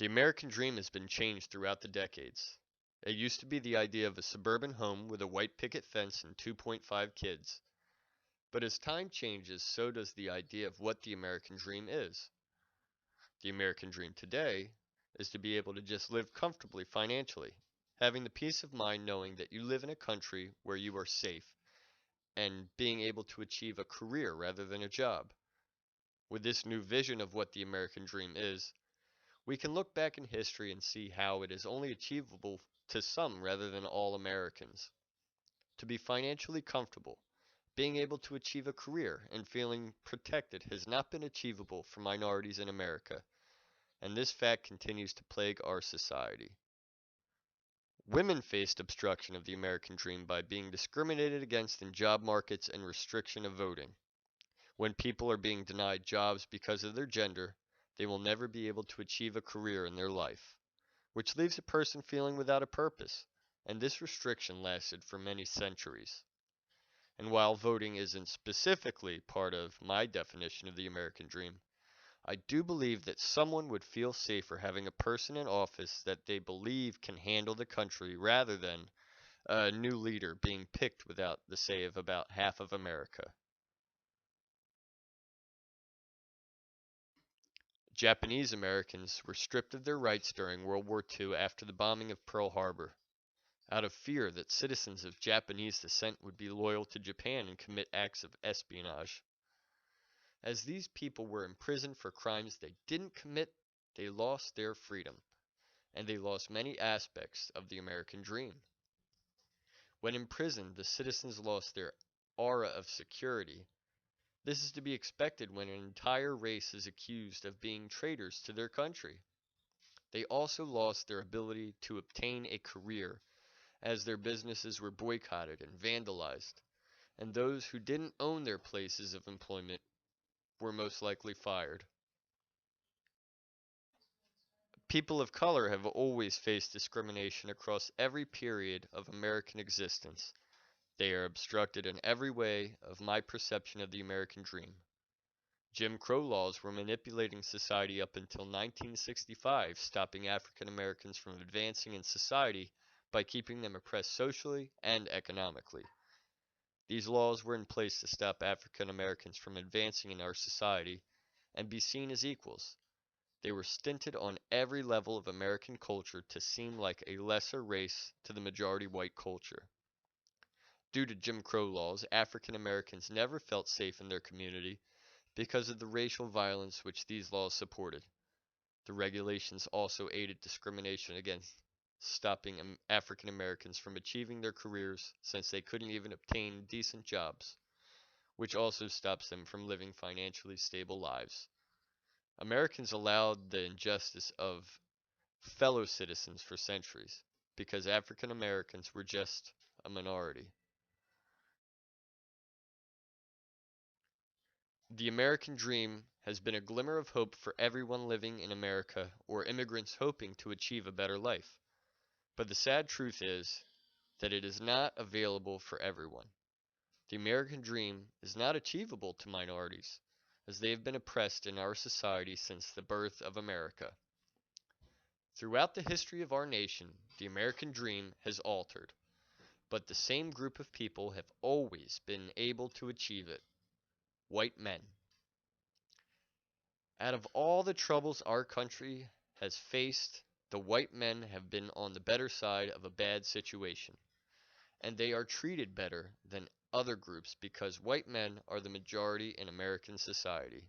The American dream has been changed throughout the decades. It used to be the idea of a suburban home with a white picket fence and 2.5 kids. But as time changes, so does the idea of what the American dream is. The American dream today is to be able to just live comfortably financially, having the peace of mind knowing that you live in a country where you are safe, and being able to achieve a career rather than a job. With this new vision of what the American dream is, we can look back in history and see how it is only achievable to some rather than all Americans. To be financially comfortable, being able to achieve a career, and feeling protected has not been achievable for minorities in America, and this fact continues to plague our society. Women faced obstruction of the American dream by being discriminated against in job markets and restriction of voting. When people are being denied jobs because of their gender, they will never be able to achieve a career in their life, which leaves a person feeling without a purpose, and this restriction lasted for many centuries. And while voting isn't specifically part of my definition of the American dream, I do believe that someone would feel safer having a person in office that they believe can handle the country rather than a new leader being picked without the say of about half of America. Japanese Americans were stripped of their rights during World War II after the bombing of Pearl Harbor, out of fear that citizens of Japanese descent would be loyal to Japan and commit acts of espionage. As these people were imprisoned for crimes they didn't commit, they lost their freedom, and they lost many aspects of the American dream. When imprisoned, the citizens lost their aura of security. This is to be expected when an entire race is accused of being traitors to their country. They also lost their ability to obtain a career, as their businesses were boycotted and vandalized, and those who didn't own their places of employment were most likely fired. People of color have always faced discrimination across every period of American existence. They are obstructed in every way of my perception of the American dream. Jim Crow laws were manipulating society up until 1965, stopping African Americans from advancing in society by keeping them oppressed socially and economically. These laws were in place to stop African Americans from advancing in our society and be seen as equals. They were stinted on every level of American culture to seem like a lesser race to the majority white culture. Due to Jim Crow laws, African Americans never felt safe in their community because of the racial violence which these laws supported. The regulations also aided discrimination against stopping African Americans from achieving their careers since they couldn't even obtain decent jobs, which also stops them from living financially stable lives. Americans allowed the injustice of fellow citizens for centuries because African Americans were just a minority. The American dream has been a glimmer of hope for everyone living in America or immigrants hoping to achieve a better life. But the sad truth is that it is not available for everyone. The American dream is not achievable to minorities, as they have been oppressed in our society since the birth of America. Throughout the history of our nation, the American dream has altered, but the same group of people have always been able to achieve it: white men. Out of all the troubles our country has faced, the white men have been on the better side of a bad situation, and they are treated better than other groups because white men are the majority in American society.